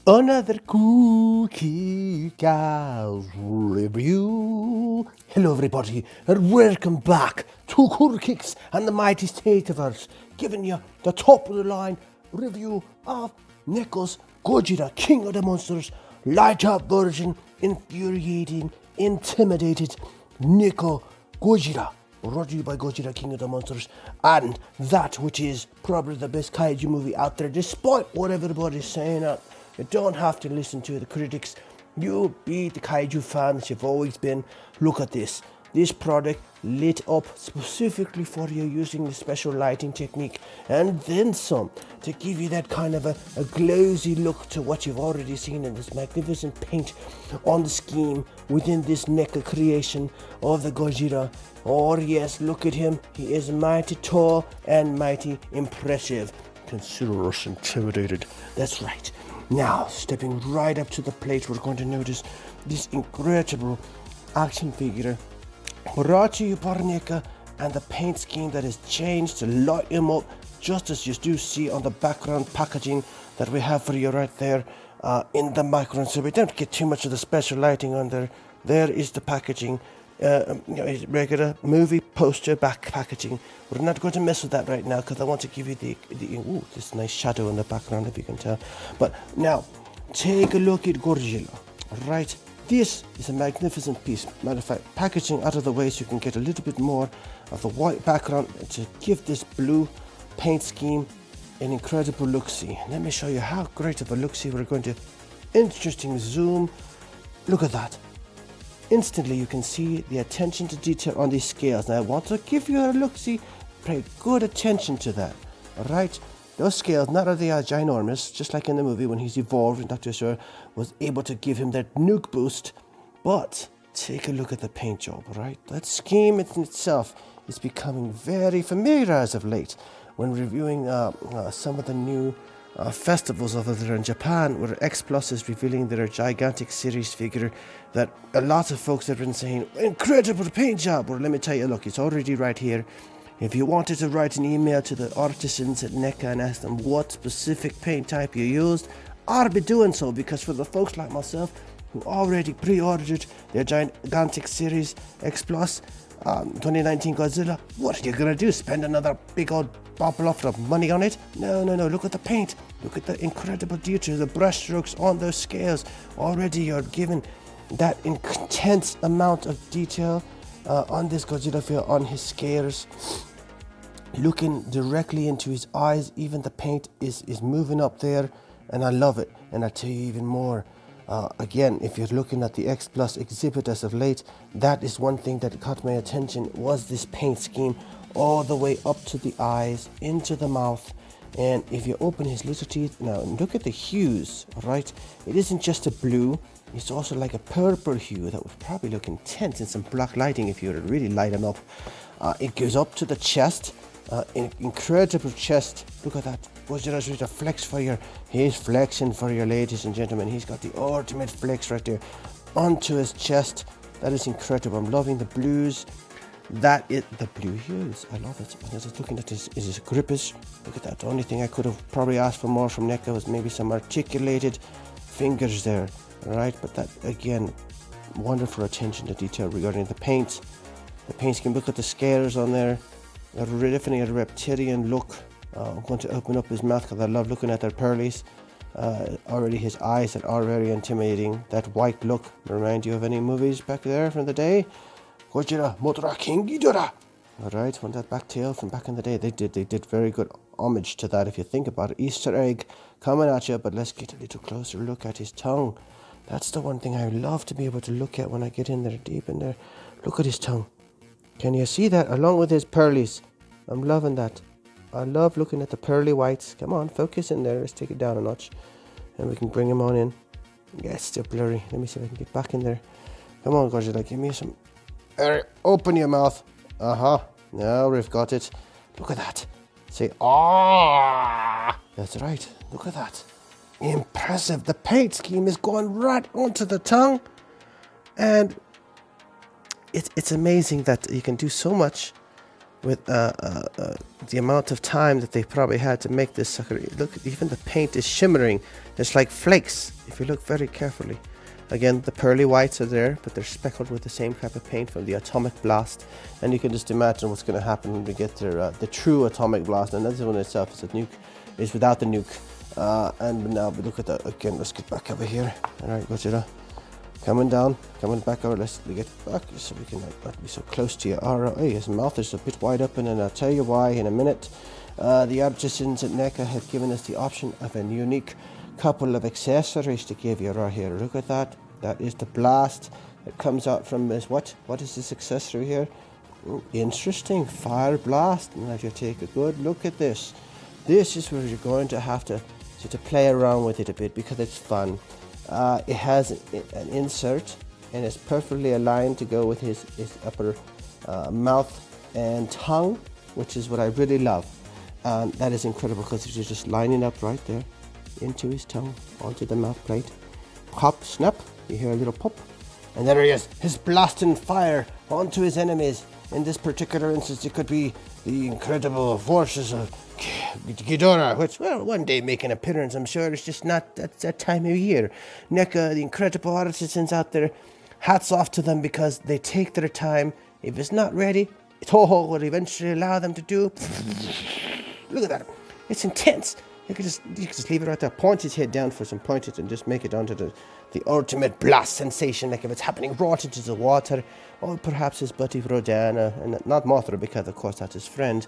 Another Cookie Cows review. Hello, everybody, and welcome back to Cool Kicks and the Mighty Stateverse, giving you the top of the line review of NECA's Godzilla King of the Monsters, light up version, infuriating, intimidated NECA Godzilla. Brought to you by Godzilla King of the Monsters, and that which is probably the best kaiju movie out there, despite what everybody's saying. You don't have to listen to the critics. You be the kaiju fans you've always been. Look at this. This product lit up specifically for you using the special lighting technique and then some to give you that kind of a glossy look to what you've already seen in this magnificent paint on the scheme within this NECA creation of the Godzilla. Oh yes, look at him. He is mighty tall and mighty impressive. Consider us intimidated. That's right. Now, stepping right up to the plate, we're going to notice this incredible action figure brought to you by NECA, and the paint scheme that is changed to light him up, just as you do see on the background packaging that we have for you right there in the background. So we don't get too much of the special lighting on there. There is the packaging. Regular movie poster back packaging. We're not going to mess with that right now because I want to give you this nice shadow in the background, if you can tell. But now, take a look at Godzilla. Right, this is a magnificent piece. Matter of fact, packaging out of the way so you can get a little bit more of the white background to give this blue paint scheme an incredible look-see. Let me show you how great of a look-see we're going to. Interesting zoom. Look at that. Instantly you can see the attention to detail on these scales. Now I want to give you a look-see, pay good attention to that. Alright, those scales, not only are ginormous, just like in the movie when he's evolved and Dr. Sir was able to give him that nuke boost, but take a look at the paint job, right? That scheme in itself is becoming very familiar as of late when reviewing some of the new festivals over there in Japan, where X Plus is revealing their gigantic series figure that a lot of folks have been saying, incredible paint job. Well, let me tell you, look, it's already right here. If you wanted to write an email to the artisans at NECA and ask them what specific paint type you used, I'd be doing so, because for the folks like myself who already pre-ordered their gigantic series X Plus 2019 Godzilla, what are you gonna do? Spend another big old bubble of money on it? No, look at the paint. Look at the incredible detail, the brush strokes on those scales. Already you're given that intense amount of detail on this Godzilla figure, on his scales. Looking directly into his eyes, even the paint is moving up there, and I love it. And I'll tell you even more. Again, if you're looking at the X Plus exhibit as of late, that is one thing that caught my attention, was this paint scheme all the way up to the eyes, into the mouth. And if you open his little teeth, now look at the hues, right? It isn't just a blue, it's also like a purple hue that would probably look intense in some black lighting if you were to really light him up. It goes up to the chest, incredible chest. Look at that. Godzilla's ready to flex for you. He's flexing for you, ladies and gentlemen. He's got the ultimate flex right there onto his chest. That is incredible. I'm loving the blues. That is the blue hues. I love it. I was just looking at his grippers. Look at that. The only thing I could have probably asked for more from NECA was maybe some articulated fingers there. Alright, but that again, wonderful attention to detail regarding the paint. The paint scheme. Look at the scales on there. Definitely a reptilian look. I'm going to open up his mouth because I love looking at their pearlies. Already his eyes are very intimidating. That white look remind you of any movies back there from the day? Godzilla Motora King Ghidorah. Alright, from that back tail from back in the day. They did very good homage to that if you think about it. Easter egg coming at you, but let's get a little closer look at his tongue. That's the one thing I love to be able to look at when I get in there, deep in there. Look at his tongue. Can you see that? Along with his pearlies. I'm loving that. I love looking at the pearly whites. Come on, focus in there. Let's take it down a notch. And we can bring him on in. Yeah, it's still blurry. Let me see if I can get back in there. Come on, Godzilla, give me some. Open your mouth. Now we've got it. Look at that. Say, ah. That's right. Look at that. Impressive. The paint scheme is going right onto the tongue. And it's amazing that you can do so much with the amount of time that they probably had to make this sucker. Look, even the paint is shimmering. It's like flakes if you look very carefully. Again, the pearly whites are there, but they're speckled with the same type of paint from the atomic blast. And you can just imagine what's going to happen when we get there, the true atomic blast. And this one itself is a nuke, is without the nuke. And now we look at that again. Let's get back over here. All right, Godzilla, coming down, coming back over. Let's get back so we can not be so close to you. All right, his mouth is a bit wide open, and I'll tell you why in a minute. The artisans at NECA have given us the option of a unique couple of accessories to give you right here. Look at that. That is the blast that comes out from this. What is this accessory here? Oh, interesting, fire blast. And if you take a good look at this, this is where you're going to have to play around with it a bit because it's fun. It has an insert and it's perfectly aligned to go with his upper mouth and tongue, which is what I really love. That is incredible because it's just lining up right there into his tongue, onto the mouth plate. Pop, snap, you hear a little pop, and there he is. He's blasting fire onto his enemies. In this particular instance, it could be the incredible forces of Ghidorah, which, well, one day make an appearance, I'm sure. It's just not that time of year. NECA, the incredible artisans out there, hats off to them because they take their time. If it's not ready, Toho will eventually allow them to do. Look at that. It's intense. You could just leave it right there, point his head down for some pointers and just make it onto the ultimate blast sensation, like if it's happening right into the water, or perhaps his buddy Rodana, and not Mothra, because of course that's his friend.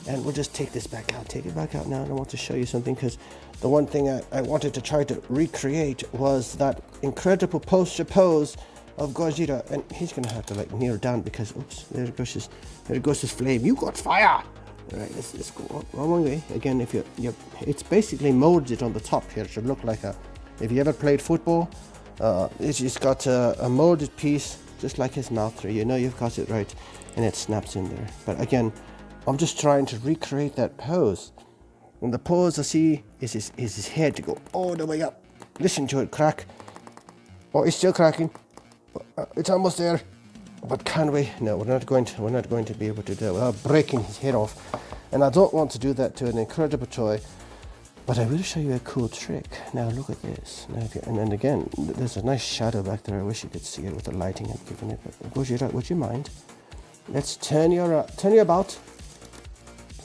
And we'll just take this back out, take it back out now, and I want to show you something, because the one thing I wanted to try to recreate was that incredible poster pose of Godzilla, and he's gonna have to like kneel down because, oops, there goes his flame. You got fire! Alright, let's go one way. Again, if you it's basically molded on the top here. It should look like if you ever played football, it's got a molded piece, just like his mouth there. You know you've got it right, and it snaps in there. But again, I'm just trying to recreate that pose. And the pose I see is his head to go all the way up. Listen to it crack. Oh, it's still cracking. It's almost there. But can we? No, we're not going to be able to do that without breaking his head off. And I don't want to do that to an incredible toy. But I will show you a cool trick. Now look at this. Now and then again, there's a nice shadow back there. I wish you could see it with the lighting I've given it. But would you mind? Let's turn you about.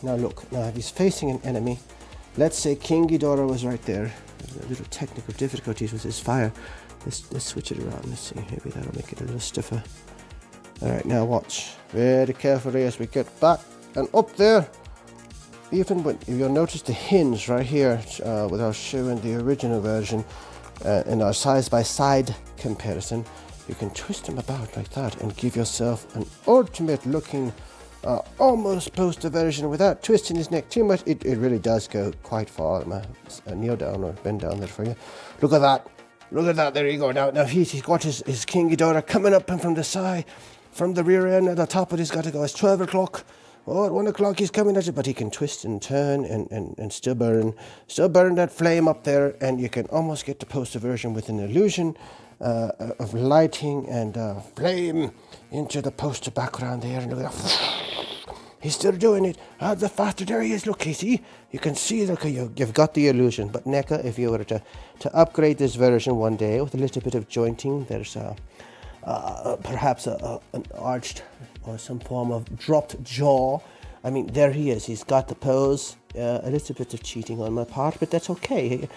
Now look. Now if he's facing an enemy, let's say King Ghidorah was right there. There's a little technical difficulties with his fire. Let's switch it around. Let's see. Maybe that'll make it a little stiffer. Alright, now watch very carefully as we get back and up there. Even when you'll notice the hinge right here, without showing the original version, in our side by side comparison, you can twist them about like that and give yourself an ultimate looking, almost poster version without twisting his neck too much. It really does go quite far. Kneel down or bend down there for you. Look at that. Look at that. There you go. Now he's got his King Ghidorah coming up and from the side. From the rear end, at the top of it, he's got to go. It's 12 o'clock. Oh, at 1 o'clock he's coming at you, but he can twist and turn and still burn that flame up there, and you can almost get the poster version with an illusion of lighting and flame into the poster background there. And look at that. He's still doing it. The faster there he is. Look, you can see, look, you've got the illusion. But NECA, if you were to upgrade this version one day with a little bit of jointing, there's perhaps an arched or some form of dropped jaw. I mean, there he is. He's got the pose. A little bit of cheating on my part, but that's okay.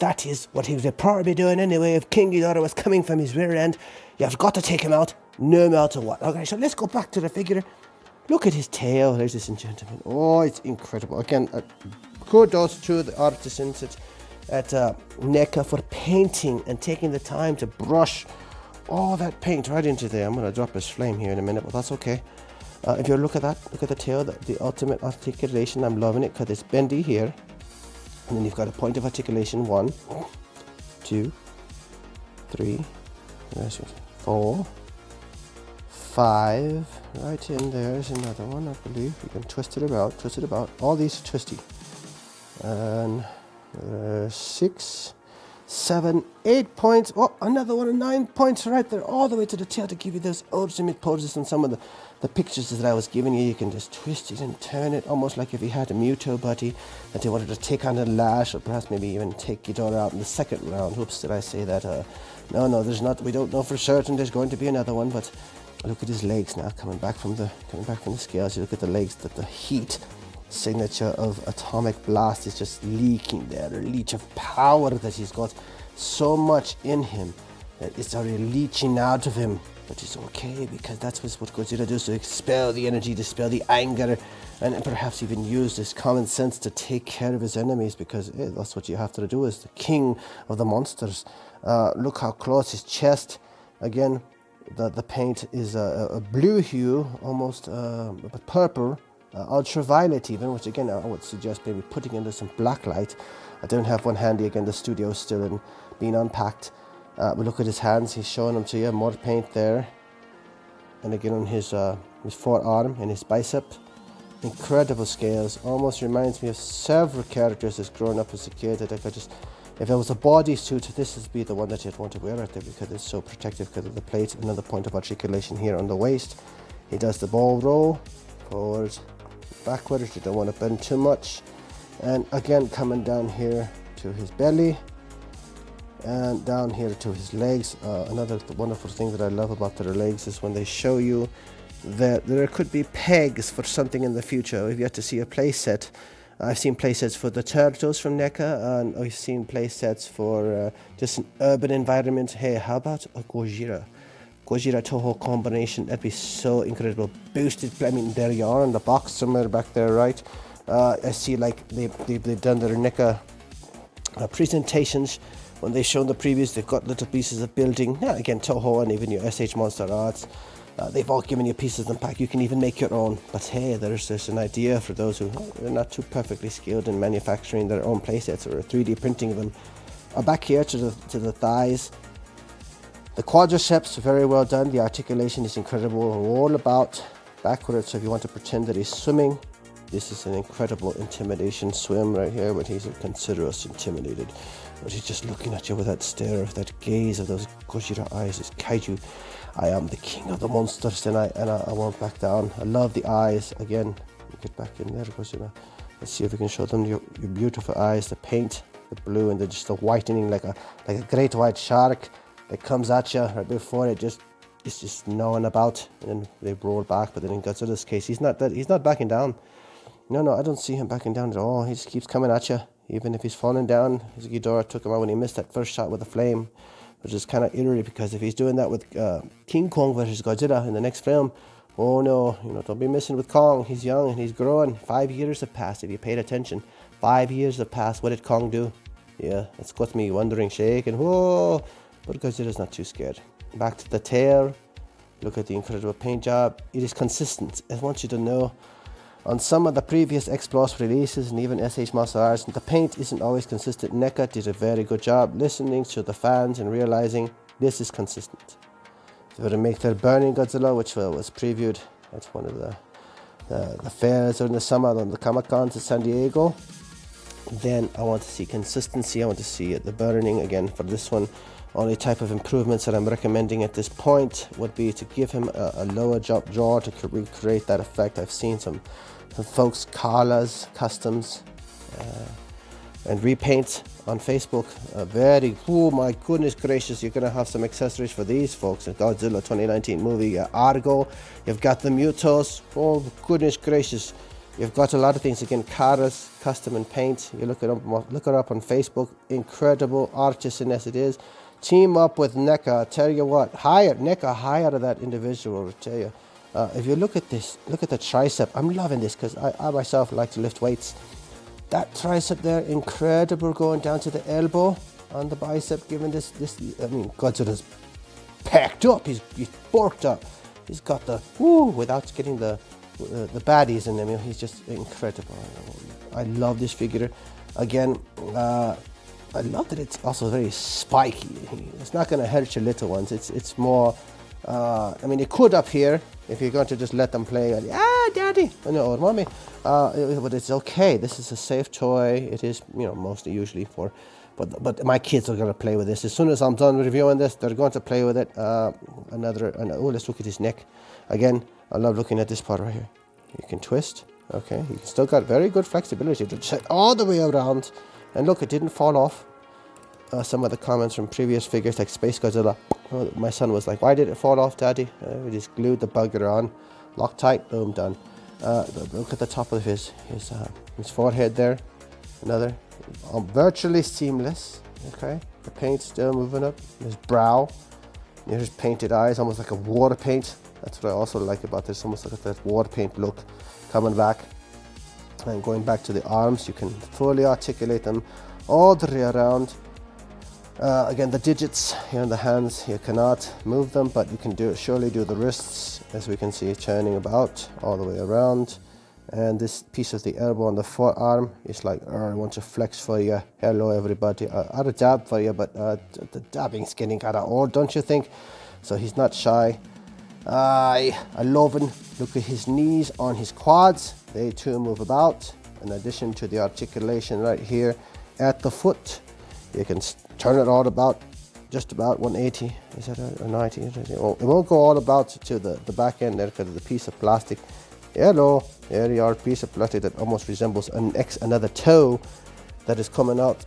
That is what he would probably be doing anyway. If King Ghidorah was coming from his rear end, you've got to take him out, no matter what. Okay, so let's go back to the figure. Look at his tail, ladies and gentlemen. Oh, it's incredible. Again, kudos to the artisans at NECA for painting and taking the time to brush all that paint right into there. I'm going to drop his flame here in a minute, but that's okay. If you look at that, look at the tail, the ultimate articulation. I'm loving it because it's bendy here. And then you've got a point of articulation. 1, 2, 3, 4, 5. Right in there's another one, I believe. You can twist it about. All these are twisty. And 6, 7, 8 points. Oh, another one, 9 points right there, all the way to the tail to give you those ultimate poses. And some of the pictures that I was giving you, you can just twist it and turn it, almost like if you had a Muto buddy that they wanted to take on a lash, or perhaps maybe even take Ghidorah out in the second round. Oops, did I say that? No, there's not. We don't know for certain. There's going to be another one, but look at his legs now, coming back from the scales. You look at the legs, that the heat signature of Atomic Blast is just leaking there. The leech of power that he's got, so much in him that it's already leeching out of him. But it's okay, because that's what Godzilla does, to expel the energy, dispel the anger, and perhaps even use this common sense to take care of his enemies, because that's what you have to do as the king of the monsters. Look how close his chest. Again, the paint is a blue hue, almost purple, ultraviolet even, which again I would suggest maybe putting into some black light. I don't have one handy. Again, the studio is still being unpacked. But look at his hands, he's showing them to you, more paint there. And again on his forearm and his bicep. Incredible scales, almost reminds me of several characters that's grown up as a kid that I could just, if it was a bodysuit, this would be the one that you'd want to wear right there, because it's so protective because of the plate. Another point of articulation here on the waist. He does the ball roll, forwards, backwards, you don't want to bend too much. And again, coming down here to his belly, and down here to his legs. Another wonderful thing that I love about their legs is when they show you that there could be pegs for something in the future. We've yet to see a play set. I've seen play sets for the turtles from NECA, and I've seen play sets for just an urban environment. Hey, how about a Gojira Toho combination? That'd be so incredible. Boosted, I mean, there you are in the box somewhere back there, right? I see like they've done their NECA presentations. When they show the previews, they've got little pieces of building. Yeah, again, Toho and even your SH Monster Arts, they've all given you pieces and pack. You can even make your own. But hey, there's an idea for those who are not too perfectly skilled in manufacturing their own playsets or 3D printing them. Back here to the thighs. The quadriceps, very well done. The articulation is incredible. All about backwards. So if you want to pretend that he's swimming, this is an incredible intimidation swim right here, but he's consider us intimidated. But he's just looking at you with that stare, that gaze of those Gojira eyes. It's kaiju. I am the king of the monsters, and I won't back down. I love the eyes. Again, get back in there, Gojira. Let's see if we can show them your beautiful eyes. The paint, the blue, and just the whitening, like a great white shark that comes at you right before it's just gnawing about, and then they roll back. But then in Godzilla's case, he's not backing down. No, I don't see him backing down at all. He just keeps coming at you. Even if he's falling down, his Ghidorah took him out when he missed that first shot with the flame, which is kind of eerie, because if he's doing that with King Kong versus Godzilla in the next film, oh no, don't be messing with Kong. He's young and he's growing. 5 years have passed, if you paid attention. 5 years have passed. What did Kong do? Yeah, it's got me wondering, shaking. Whoa! But Godzilla's not too scared. Back to the tail. Look at the incredible paint job. It is consistent. I want you to know, on some of the previous X-Plus releases and even SH Monster Arts, the paint isn't always consistent. NECA did a very good job listening to the fans and realizing this is consistent. They were to make their Burning Godzilla, which was previewed at one of the fairs during the summer on the Comic-Cons in San Diego. Then I want to see consistency. I want to see the burning again. For this one, only type of improvements that I'm recommending at this point would be to give him a lower jaw to recreate that effect. I've seen some folks collars, customs, and repaints on Facebook. Oh my goodness gracious, you're gonna have some accessories for these folks in Godzilla 2019 movie. Argo, you've got the Mutos. Oh goodness gracious, you've got a lot of things. Again, Karas, custom and paint. You look it up on Facebook. Incredible artisan as it is. Team up with NECA. I tell you what, NECA hire that individual. I tell you. If you look at this, look at the tricep. I'm loving this because I myself like to lift weights. That tricep there, incredible, going down to the elbow on the bicep, giving this. I mean, Godzilla's packed up. He's bulked up. He's got the without getting the baddies in him. He's just incredible. I love this figure. Again, I love that it's also very spiky. It's not going to hurt your little ones. It's more. I mean, it could up here if you're going to just let them play. Daddy, or mommy. But it's okay. This is a safe toy. It is, mostly usually for But my kids are going to play with this. As soon as I'm done reviewing this, they're going to play with it. Oh, let's look at his neck. Again, I love looking at this part right here. You can twist. Okay, you still got very good flexibility to set all the way around. And look, it didn't fall off. Some of the comments from previous figures like Space Godzilla. Oh, my son was like, why did it fall off, Daddy? We just glued the bugger on. Loctite, boom, done. Look at the top of his forehead there. Another. Virtually seamless. Okay, the paint still moving up. His brow. Near his painted eyes, almost like a water paint. That's what I also like about this. Almost like that water paint look coming back. And going back to the arms, you can fully articulate them all the way around. Again, the digits here on the hands, you cannot move them, but you can surely do the wrists, as we can see, turning about all the way around. And this piece of the elbow on the forearm is like, I want to flex for you. Hello, everybody. I'll dab for you, but the dabbing's getting kind of old, don't you think? So he's not shy. I love him. Look at his knees on his quads. They too move about. In addition to the articulation right here at the foot, you can turn it all about, just about 180. Is that a 90? Well, it won't go all about to the back end there because of the piece of plastic. Hello, there you are, piece of plastic that almost resembles another toe that is coming out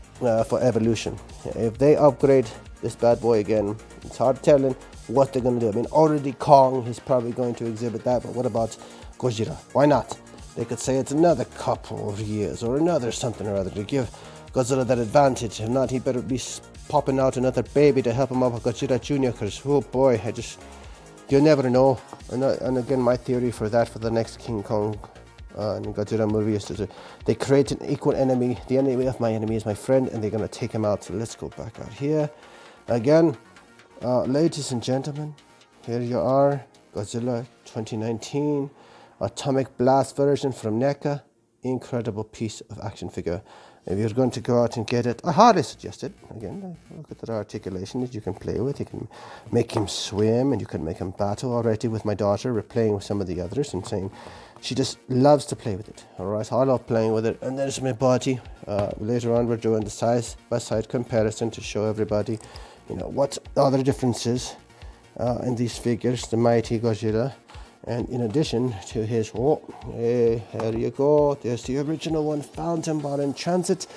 for evolution. If they upgrade this bad boy again, it's hard telling what they're going to do. I mean, already Kong is probably going to exhibit that, but what about Godzilla? Why not? They could say it's another couple of years or another something or other to give Godzilla that advantage. If not, he better be popping out another baby to help him out with Godzilla Jr. Because, oh boy, you never know. And again, my theory for that, for the next King Kong and Godzilla movie is to they create an equal enemy. The enemy of my enemy is my friend, and they're going to take him out. So let's go back out here. Again, ladies and gentlemen, here you are, Godzilla 2019, Atomic Blast version from NECA. Incredible piece of action figure. If you're going to go out and get it, I highly suggest it. Again, look at the articulation that you can play with. You can make him swim, and you can make him battle. Already with my daughter, we're playing with some of the others and saying she just loves to play with it. All right, I love playing with it. And there's my body. Later on, we're doing the side by side comparison to show everybody, what other differences in these figures. The mighty Godzilla. And in addition to his, hey, there you go, there's the original one, found him while in transit.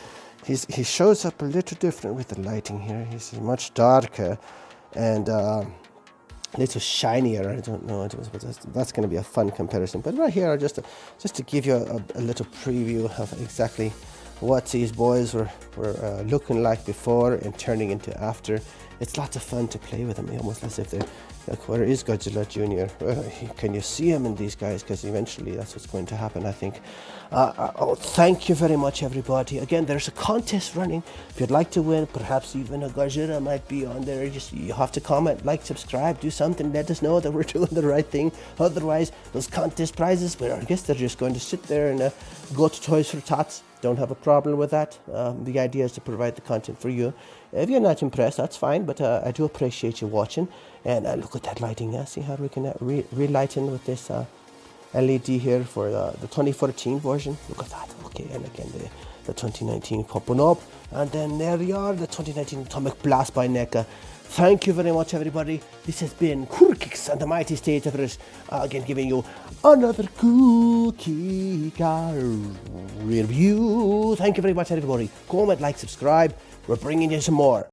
He shows up a little different with the lighting here. He's much darker and a little shinier. I don't know, that's going to be a fun comparison. But right here, just to give you a little preview of exactly what these boys were looking like before and turning into after. It's lots of fun to play with them, almost as if they're like, where is Godzilla Jr.? Can you see him in these guys? Because eventually that's what's going to happen, I think. Thank you very much, everybody. Again, there's a contest running. If you'd like to win, perhaps even a Godzilla might be on there. You have to comment, like, subscribe, do something. Let us know that we're doing the right thing. Otherwise, those contest prizes, well, I guess they're just going to sit there and go to Toys for Tots. Don't have a problem with that. The idea is to provide the content for you. If you're not impressed, that's fine, but I do appreciate you watching. And look at that lighting. See how we can relighten with this LED here for the 2014 version. Look at that. Okay, and again the 2019 popping up. And then there you are, the 2019 Atomic Blast by NECA. Thank you very much, everybody. This has been Kicks and the Mighty State of it. Again, giving you another cookie car review. Thank you very much, everybody. Comment, like, subscribe. We're bringing you some more.